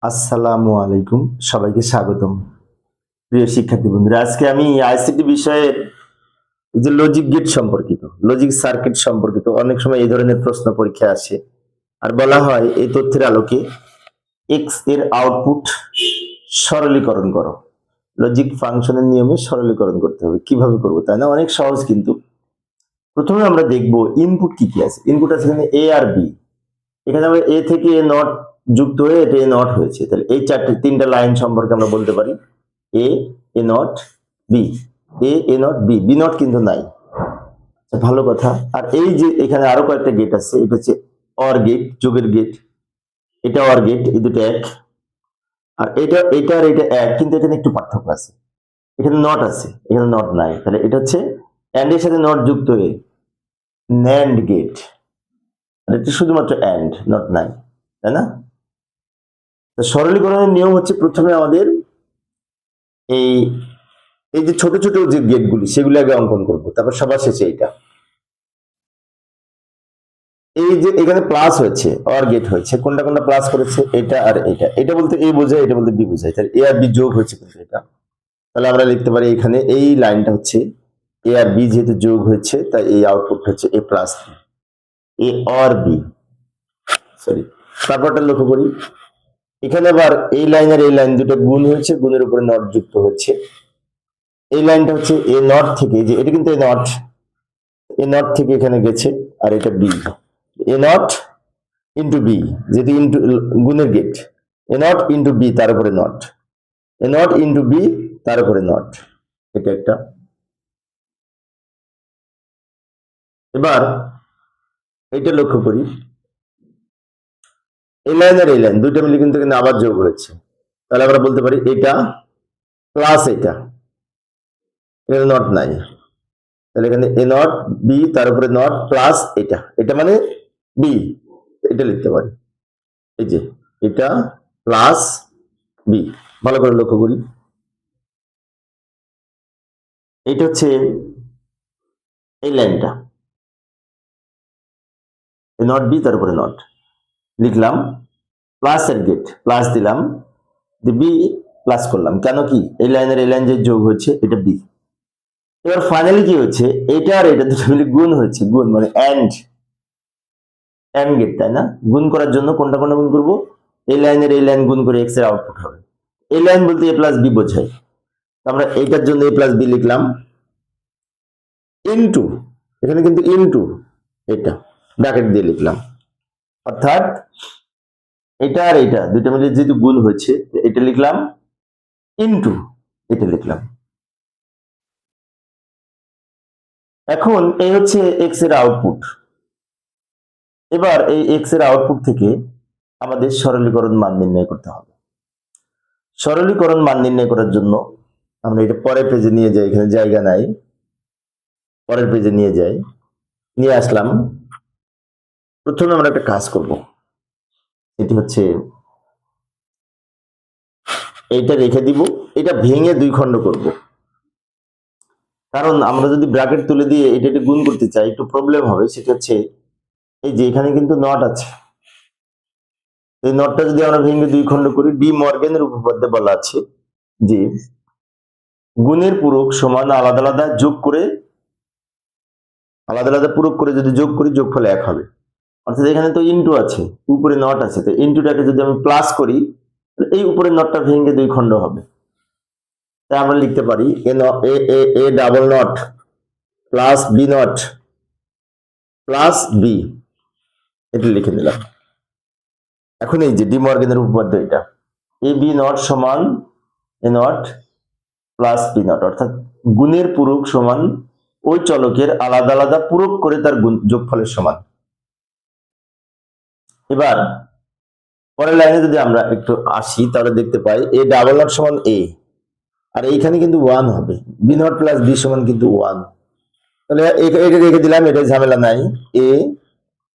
আসসালামু আলাইকুম, সবাইকে স্বাগতম। প্রিয় শিক্ষার্থী বন্ধুরা, আজকে আমি আইসিটি বিষয়ের এই যে লজিক গেট সম্পর্কিত, লজিক সার্কিট সম্পর্কিত অনেক সময় এই ধরনের প্রশ্ন পরীক্ষা আসে আর বলা হয় এই তথ্যের আলোকে এক্স এর আউটপুট সরলীকরণ করো। লজিক ফাংশনের নিয়মে সরলীকরণ করতে হবে। কিভাবে করবো, তাই না? অনেক সহজ। কিন্তু প্রথমে আমরা দেখব ইনপুট কি কি আছে। ইনপুট আছে এখানে এ আর বি। এখানে আমরা এ থেকে এ নট যুক্ত হয়ে এটা এ নট হয়েছে, তাহলে এই তিনটা লাইন সম্পর্কে আমরা বলতে পারি A, A not, B. A not, B, B not কিন্তু নাই। ভালো কথা। আর এই যে এখানে আরো কয়েকটা গেট আছে, এটা হচ্ছে অর গেট, যোগের গেট। এটা অর গেট, এই দুটো এক। আর এটা আর এটা এক, কিন্তু এখানে একটু পার্থক্য আছে। এখানে নট আছে, এখানে নট নাই, তাহলে এটা হচ্ছে অ্যান্ড এর সাথে নট যুক্ত হয়ে ন্যান্ড গেট। আর এটা শুধুমাত্র অ্যান্ড, নট নাই, তাই না? সরলীকরণের নিয়ম হচ্ছে প্রথমে আমাদের এই এই যে ছোট ছোট যে গেটগুলি সেগুলি আগে অঙ্কন করব, তারপর সবার শেষে এইটা। এই যে এখানে প্লাস হয়েছে, অর গেট হয়েছে, কোনটা কোনটা প্লাস করেছে, এটা আর এটা। এটা বলতে এ বোঝায়, এটা বলতে বি বোঝায়, তাহলে এ আর বি যোগ হয়েছে কিন্তু এটা। তাহলে আমরা লিখতে পারি এখানে এই লাইনটা হচ্ছে এ আর বি যেহেতু যোগ হয়েছে, তাই এই আউটপুট হচ্ছে A plus A or B. Sorry, তারপরটা লক্ষ্য করি, এখানে আবার এই লাইন আর এই লাইন দুটো গুণ হয়েছে, গুণের উপরে নট যুক্ত হচ্ছে। এই লাইনটা হচ্ছে এ নট থেকে, যে এটা কিন্তু এ নট থেকে এখানে গেছে, আর এটা B. A not into B, যেটি ইন্টু গুণের gate, A not into B, তার উপরে not, A not into B, তার উপরে নট। এটা একটা। এবার এটা লক্ষ্য করি, এই লাইন আর এই লাইন দুইটা মিলে কিন্তু এখানে আবার যোগ হয়েছে, তাহলে আমরা বলতে পারি এটা প্লাস এটা, এখানে নট নাই, তাহলে এখানে এ নট বি, তার উপরে নট প্লাস এটা, এটা মানে বি। এটা লিখতে পারি, এই যে এটা প্লাস বি। ভালো করে লক্ষ্য করি, এটা হচ্ছে এই লাইনটা, নট বি, তার উপরে নট লিখলাম, প্লাস এর গেট প্লাস দিলাম, বি প্লাস করলাম, কেন কি এই লাইনের এই লাইন যে যোগ হচ্ছে এটা বি। এবার ফাইনালি কি হচ্ছে, এটা আর এটা দুটো মিলে গুণ হচ্ছে, গুণ মানে এন্ড গেট, তাই না? গুণ করার জন্য কোনটা কোনটা গুণ করবো, এই লাইনের এই লাইন গুণ করে এক্স এর আউটপুট হবে। এই লাইন বলতে এ প্লাস বি বোঝায়, আমরা এইটার জন্য এ প্লাস বি লিখলাম, ইনটু, এখানে কিন্তু ইনটু এটা ব্র্যাকেট দিয়ে লিখলাম, অর্থাৎ এটা আর এটা দুটো মিলে যেহেতু গুণ হয়েছে, এটা লিখলাম ইনটু এটা লিখলাম। এখন এই হচ্ছে এক্স এর আউটপুট। এবার এই এক্স এর আউটপুট থেকে আমাদের সরলীকরণ মান নির্ণয় করতে হবে। সরলীকরণ মান নির্ণয় করার জন্য আমরা এটা পরের পেজে নিয়ে যাই, এখানে জায়গা নাই, পরের পেজে নিয়ে যাই, নিয়ে আসলাম। প্রথমে আমরা একটা কাজ করব, এটি হচ্ছে এইটা রেখে দিব, এটা ভেঙে দুই খণ্ড করব, কারণ আমরা যদি ব্র্যাকেট তুলে দিয়ে এটা গুণ করতে চাই একটু প্রবলেম হবে। সেটা হচ্ছে এই যে এখানে কিন্তু নট আছে, এই নটটা যদি আমরা ভেঙে দুই খণ্ড করি, ডি মর্গেনের উপপাদ্যে বলা আছে যে গুণের পূরক সমান আলাদা আলাদা যোগ করে, আলাদা আলাদা পূরক করে যদি যোগ করি যোগফল এক হবে। অর্থাৎ এখানে তো ইনটু আছে, উপরে নট আছে, তো ইনটুটাকে যদি আমি প্লাস করি, এই উপরে নটটা ভেঙে দুই খণ্ড হবে। তাই আমরা লিখতে পারি A double not plus B not plus B, এটা লিখে নিলাম। এখন এই যে ডি মর্গেনের উপপাদ্য, এটা এ বি নট সমান এ নট প্লাস বি নট, অর্থাৎ গুণের পূরক সমান ওই চলকের আলাদা আলাদা পূরক করে তার যোগফলের সমান। এবার পরের লাইনে যদি আমরা একটু আসি, তাহলে দেখতে পাই এ ডাবল নট সমান এ, আর এইখানে কিন্তু ওয়ান হবে, বি নট প্লাস বি সমান কিন্তু ওয়ান। তাহলে এটা রেখে দিলাম, এটা ঝামেলা নাই, এ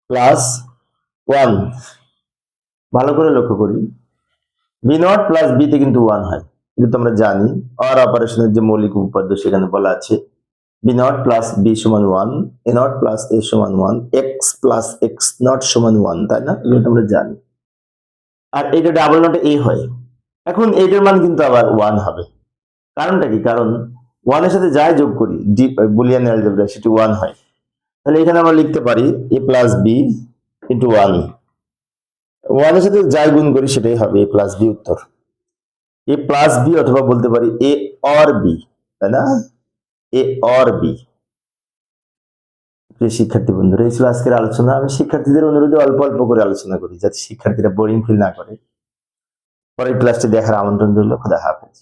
প্লাস ওয়ান। ভালো করে লক্ষ্য করি, বি নট প্লাস বিতে কিন্তু ওয়ান হয়, কিন্তু আমরা জানি অর অপারেশনের যে মৌলিক উপপাদ্য সেখানে বলা আছে বি নট প্লাস বি সমান ওয়ান, এ নট প্লাস এ সমান one, x plus x not সমান ওয়ান, তাই না? এগুলো আমরা জানি। আর এটা ডাবল নট এ হয়। এখন এটার মান কিন্তু আবার 1 হবে। কারণটা কি? কারণ 1 এর সাথে যাই যোগ করি বুলিয়ান অ্যালজেব্রা সেটি 1 হয়। তাহলে এখানে আমরা লিখতে পারি a প্লাস বি ইন্টু 1। 1 এর সাথে যাই গুণ করি সেটাই হবে a প্লাস বি উত্তর। a প্লাস বি অথবা বলতে পারি a অর বি, তাই না? a or B. প্রিয় শিক্ষার্থী বন্ধুরা, এই ছিল আজকের আলোচনা। আমি শিক্ষার্থীদের অনুরোধে অল্প অল্প করে আলোচনা করি যাতে শিক্ষার্থীরা বোরিং ফিল না করে। পরের ক্লাসটি দেখার আমন্ত্রণ রইল। খোদা হাফেজ।